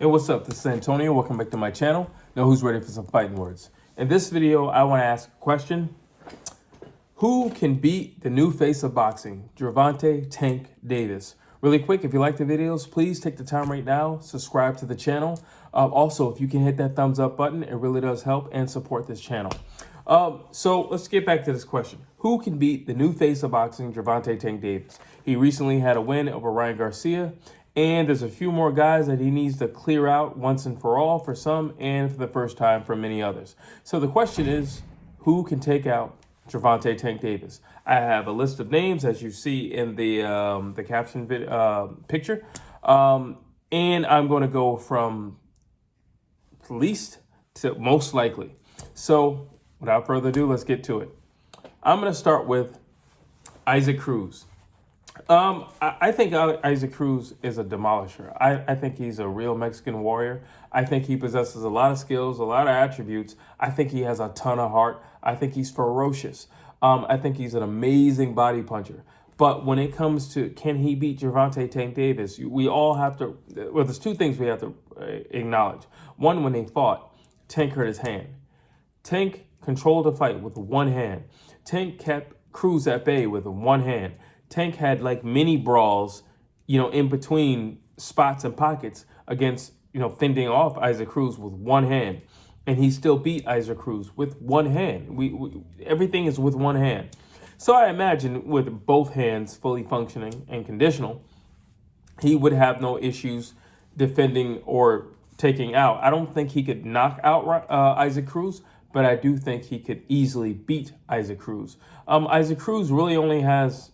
Hey, what's up? This is Antonio. Welcome back to my channel. Know who's ready for some fighting words. In this video, I want to ask a question. Who can beat the new face of boxing, Gervonta "Tank" Davis? Really quick, if you like the videos, please take the time right now, subscribe to the channel. Also, if you can hit that thumbs up button, it really does help and support this channel. So let's get back to this question. Who can beat the new face of boxing, Gervonta "Tank" Davis? He recently had a win over Ryan Garcia. And there's a few more guys that he needs to clear out once and for all for some and for the first time for many others. So the question is, who can take out Gervonta "Tank" Davis? I have a list of names, as you see in the caption picture. And I'm going to go from least to most likely. So without further ado, let's get to it. I'm going to start with Issac Cruz. I think Issac Cruz is a demolisher. I think he's a real Mexican warrior. I think he possesses a lot of skills, a lot of attributes. I think he has a ton of heart. I think he's ferocious. I think he's an amazing body puncher. But when it comes to can he beat Gervonta "Tank" Davis, we all have to, well, there's two things we have to acknowledge. One, when they fought, Tank hurt his hand. Tank controlled the fight with one hand. Tank kept Cruz at bay with one hand. Tank had like mini brawls, in between spots and pockets against, fending off Issac Cruz with one hand. And he still beat Issac Cruz with one hand. Everything is with one hand. So I imagine with both hands fully functioning and conditional, he would have no issues defending or taking out. I don't think he could knock out Issac Cruz, but I do think he could easily beat Issac Cruz. Issac Cruz really only has...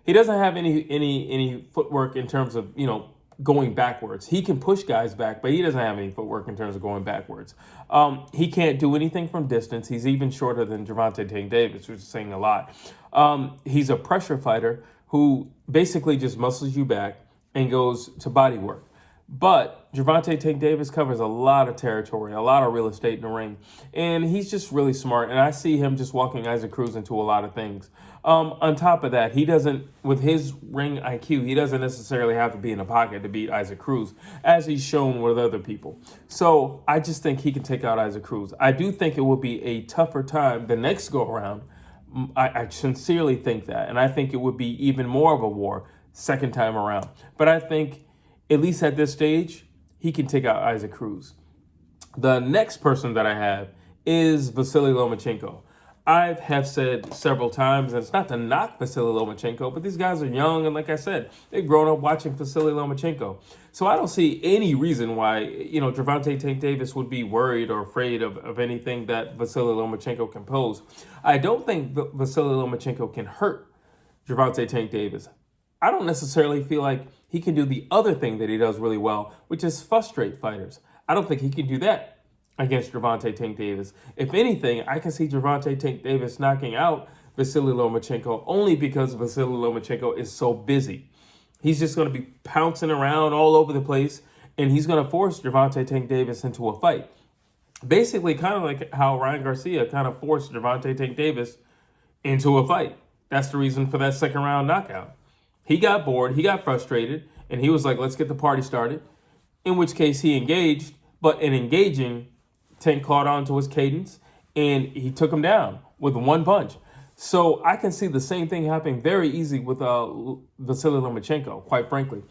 He doesn't have any footwork in terms of, going backwards. He can push guys back, but he doesn't have any footwork in terms of going backwards. He can't do anything from distance. He's even shorter than Gervonta "Tank" Davis, which is saying a lot. He's a pressure fighter who basically just muscles you back and goes to body work. But Gervonta "Tank" Davis covers a lot of territory, a lot of real estate in the ring. And he's just really smart. And I see him just walking Issac Cruz into a lot of things. On top of that, he doesn't, with his ring IQ, he doesn't necessarily have to be in the pocket to beat Issac Cruz, as he's shown with other people. So I just think he can take out Issac Cruz. I do think it will be a tougher time the next go around. I sincerely think that. And I think it would be even more of a war second time around. But I think, at least at this stage, he can take out Issac Cruz. The next person that I have is Vasiliy Lomachenkco. I have said several times, and it's not to knock Vasiliy Lomachenkco, but these guys are young, and like I said, they've grown up watching Vasiliy Lomachenkco. So I don't see any reason why, Gervonta "Tank" Davis would be worried or afraid of anything that Vasiliy Lomachenkco can pose. I don't think Vasiliy Lomachenkco can hurt Gervonta "Tank" Davis. I don't necessarily feel like he can do the other thing that he does really well, which is frustrate fighters. I don't think he can do that against Gervonta "Tank" Davis. If anything, I can see Gervonta "Tank" Davis knocking out Vasiliy Lomachenkco only because Vasiliy Lomachenkco is so busy. He's just going to be pouncing around all over the place, and he's going to force Gervonta "Tank" Davis into a fight. Basically, kind of like how Ryan Garcia kind of forced Gervonta "Tank" Davis into a fight. That's the reason for that second round knockout. He got bored, he got frustrated, and he was like, let's get the party started, in which case he engaged, but in engaging, Tank caught on to his cadence, and he took him down with one punch. So I can see the same thing happening very easy with Vasiliy Lomachenkco, quite frankly.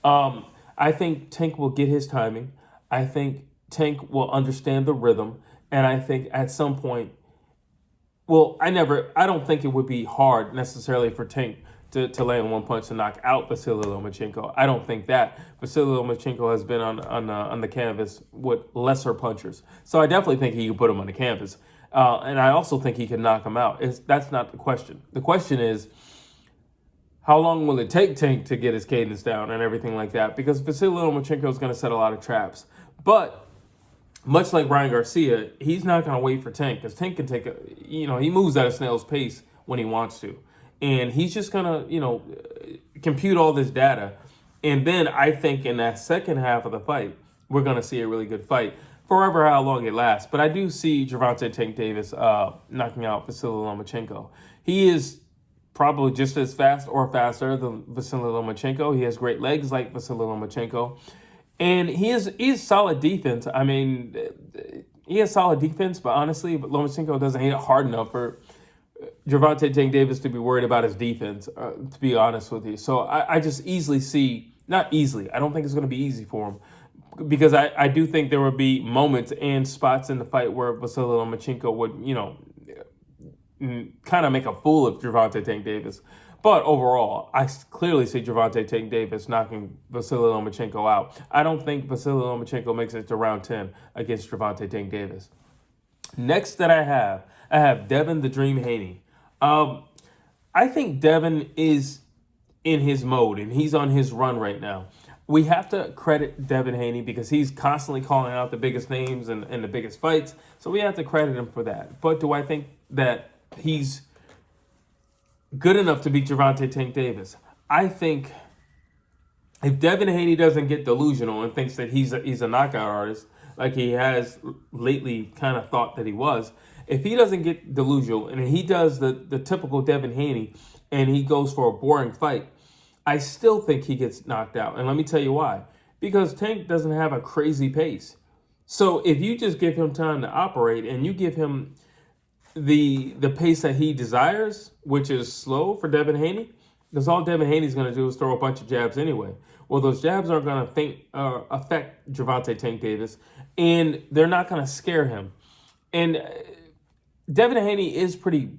I think Tank will get his timing. I think Tank will understand the rhythm, and I think at some point, I don't think it would be hard necessarily for Tank to land one punch to knock out Vasiliy Lomachenkco. I don't think that. Vasiliy Lomachenkco has been on the canvas with lesser punchers. So I definitely think he can put him on the canvas. And I also think he can knock him out. That's not the question. The question is, how long will it take Tank to get his cadence down and everything like that? Because Vasiliy Lomachenko is going to set a lot of traps. But much like Ryan Garcia, he's not going to wait for Tank, because Tank can take he moves at a snail's pace when he wants to. And he's just going to, compute all this data. And then I think in that second half of the fight, we're going to see a really good fight, forever how long it lasts. But I do see Gervonta "Tank" Davis knocking out Vasiliy Lomachenko. He is probably just as fast or faster than Vasiliy Lomachenko. He has great legs like Vasiliy Lomachenko. And he is solid defense. I mean, he has solid defense, but honestly, Lomochenko doesn't hit it hard enough for Gervonta Davis to be worried about his defense, to be honest with you. So I just easily see, not easily, I don't think it's going to be easy for him, because I do think there would be moments and spots in the fight where Vasiliy Lomachenkco would, kind of make a fool of Gervonta Davis. But overall, I clearly see Gervonta Davis knocking Vasiliy Lomachenko out. I don't think Vasiliy Lomachenko makes it to round 10 against Gervonta Davis. Next that I have Devin the Dream Haney. I think Devin is in his mode, and he's on his run right now. We have to credit Devin Haney because he's constantly calling out the biggest names and the biggest fights. So we have to credit him for that. But do I think that he's good enough to beat Gervonta Davis? I think if Devin Haney doesn't get delusional and thinks that he's a knockout artist, like he has lately kind of thought that he was, if he doesn't get delusional and he does the typical Devin Haney and he goes for a boring fight, I still think he gets knocked out. And let me tell you why. Because Tank doesn't have a crazy pace. So if you just give him time to operate and you give him the pace that he desires, which is slow for Devin Haney, because all Devin Haney's going to do is throw a bunch of jabs anyway. Well, those jabs aren't going to affect Gervonta Davis, and they're not going to scare him. And Devin Haney is pretty.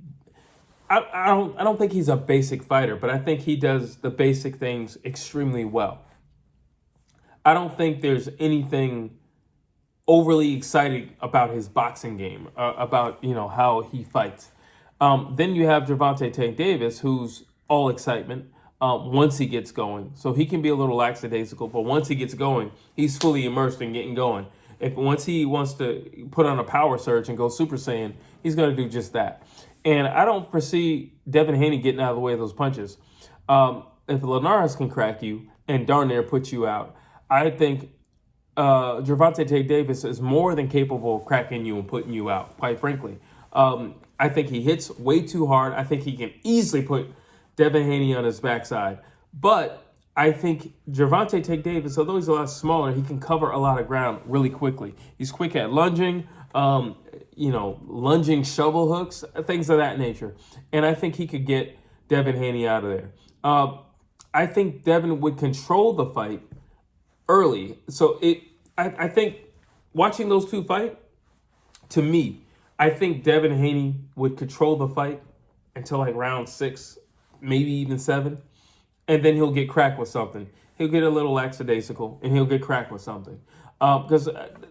I don't think he's a basic fighter, but I think he does the basic things extremely well. I don't think there's anything overly exciting about his boxing game, about how he fights. Then you have Gervonta Davis, who's all excitement once he gets going. So he can be a little lackadaisical, but once he gets going, he's fully immersed in getting going. Once he wants to put on a power surge and go Super Saiyan, he's going to do just that. And I don't foresee Devin Haney getting out of the way of those punches. If Linares can crack you and darn near put you out, I think Gervonta Davis is more than capable of cracking you and putting you out, quite frankly. I think he hits way too hard. I think he can easily put Devin Haney on his backside. But I think Gervonta Davis, although he's a lot smaller, he can cover a lot of ground really quickly. He's quick at lunging, lunging shovel hooks, things of that nature. And I think he could get Devin Haney out of there. I think Devin would control the fight early. So I think watching those two fight, to me, I think Devin Haney would control the fight until like round 6, maybe even 7. And then he'll get cracked with something. He'll get a little lackadaisical, and he'll get cracked with something. Because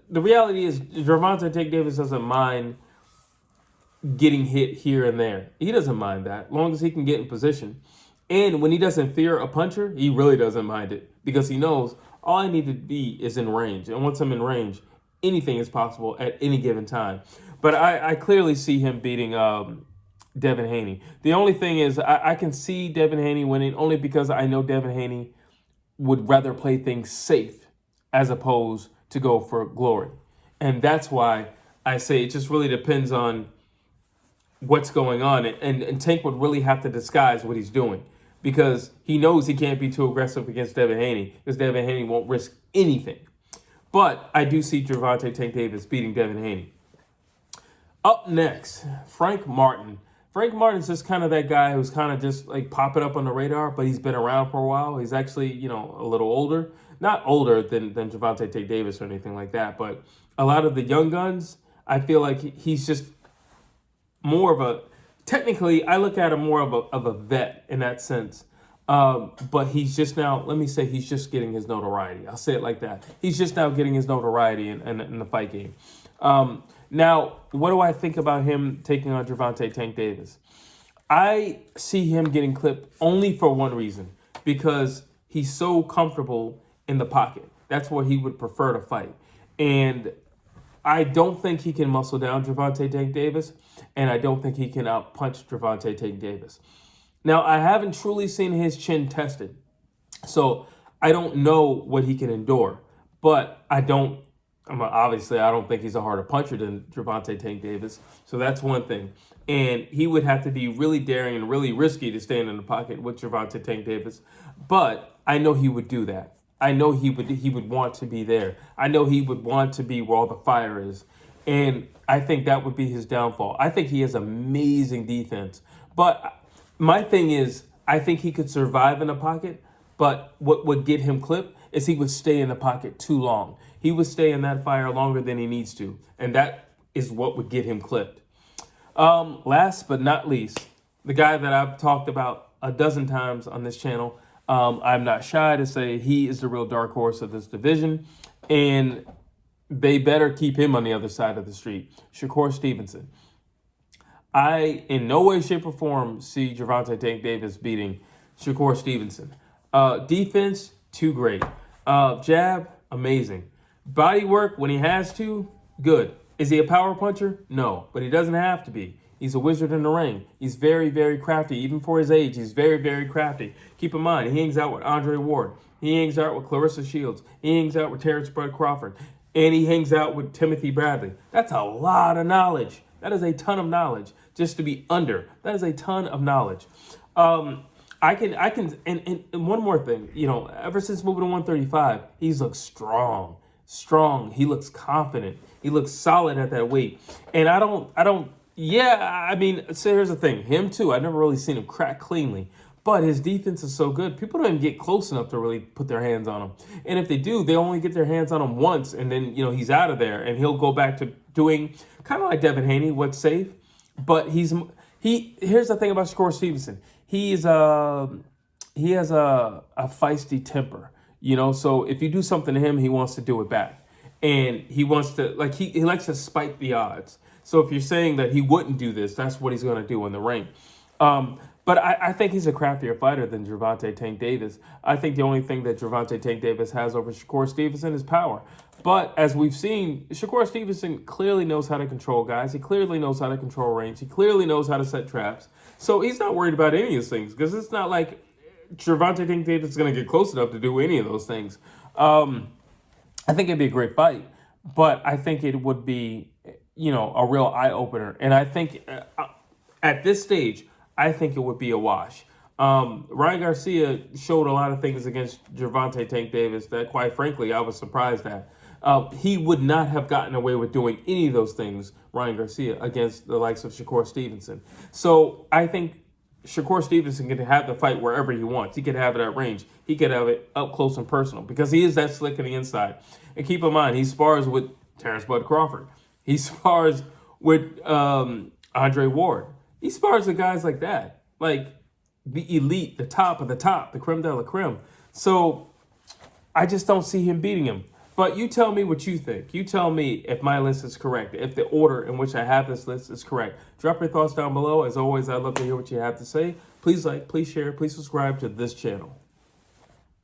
the reality is, Gervonta Davis doesn't mind getting hit here and there. He doesn't mind that, as long as he can get in position. And when he doesn't fear a puncher, he really doesn't mind it, because he knows all I need to be is in range. And once I'm in range, anything is possible at any given time. But I clearly see him beating Devin Haney. The only thing is I can see Devin Haney winning only because I know Devin Haney would rather play things safe as opposed to go for glory. And that's why I say it just really depends on what's going on. And Tank would really have to disguise what he's doing, because he knows he can't be too aggressive against Devin Haney, because Devin Haney won't risk anything. But I do see Gervonta Davis beating Devin Haney. Up next, Frank Martin. Frank Martin's just kind of that guy who's kind of just like popping up on the radar, but he's been around for a while. He's actually, a little older. Not older than Gervonta Davis or anything like that, but a lot of the young guns, I feel like he's just more of a, technically, I look at him more of a vet in that sense. But he's just now, let me say, he's just getting his notoriety. I'll say it like that. He's just now getting his notoriety in the fight game. Now, what do I think about him taking on Gervonta Davis? I see him getting clipped only for one reason, because he's so comfortable in the pocket. That's where he would prefer to fight. And I don't think he can muscle down Gervonta Davis, and I don't think he can outpunch Gervonta Davis. Now, I haven't truly seen his chin tested, so I don't know what he can endure. But obviously, I don't think he's a harder puncher than Gervonta Davis, so that's one thing. And he would have to be really daring and really risky to stand in the pocket with Gervonta Davis, but I know he would do that. I know he would want to be there. I know he would want to be where all the fire is. And I think that would be his downfall. I think he has amazing defense. But my thing is, I think he could survive in the pocket, but what would get him clipped is he would stay in the pocket too long. He would stay in that fire longer than he needs to. And that is what would get him clipped. Last but not least, the guy that I've talked about a dozen times on this channel, I'm not shy to say he is the real dark horse of this division. And they better keep him on the other side of the street. Shakur Stevenson. I, in no way, shape, or form, see Gervonta Tank Davis beating Shakur Stevenson. Defense, too great. Jab, amazing. Body work, when he has to, good. Is he a power puncher? No, but he doesn't have to be. He's a wizard in the ring. He's very, very crafty. Even for his age, he's very, very crafty. Keep in mind, he hangs out with Andre Ward. He hangs out with Clarissa Shields. He hangs out with Terrence Bud Crawford. And he hangs out with Timothy Bradley. That's a lot of knowledge. That is a ton of knowledge just to be under. That is a ton of knowledge. And one more thing, ever since moving to 135, he's looked strong. He looks confident. He looks solid at that weight. And so here's the thing. Him too, I've never really seen him crack cleanly. But his defense is so good, people don't even get close enough to really put their hands on him. And if they do, they only get their hands on him once, and then, he's out of there, and he'll go back to doing kind of like Devin Haney, what's safe. But here's the thing about Shakur Stevenson. He has a feisty temper, so if you do something to him, he wants to do it back. And he wants to, he likes to spike the odds. So if you're saying that he wouldn't do this, that's what he's going to do in the ring. But I think he's a craftier fighter than Gervonta Tank Davis. I think the only thing that Gervonta Tank Davis has over Shakur Stevenson is power. But as we've seen, Shakur Stevenson clearly knows how to control guys. He clearly knows how to control range. He clearly knows how to set traps. So he's not worried about any of those things because it's not like Gervonta Tank Davis is going to get close enough to do any of those things. I think it'd be a great fight, but I think it would be, a real eye-opener. And I think at this stage, I think it would be a wash. Ryan Garcia showed a lot of things against Gervonta Tank Davis that, quite frankly, I was surprised at. He would not have gotten away with doing any of those things, Ryan Garcia, against the likes of Shakur Stevenson. So I think Shakur Stevenson can have the fight wherever he wants. He could have it at range. He could have it up close and personal because he is that slick on the inside. And keep in mind, he spars with Terrence Bud Crawford. He spars with Andre Ward. He spars with guys like that, like the elite, the top of the top, the creme de la creme. So I just don't see him beating him. But you tell me what you think. You tell me if my list is correct, if the order in which I have this list is correct. Drop your thoughts down below. As always, I'd love to hear what you have to say. Please like, please share, please subscribe to this channel.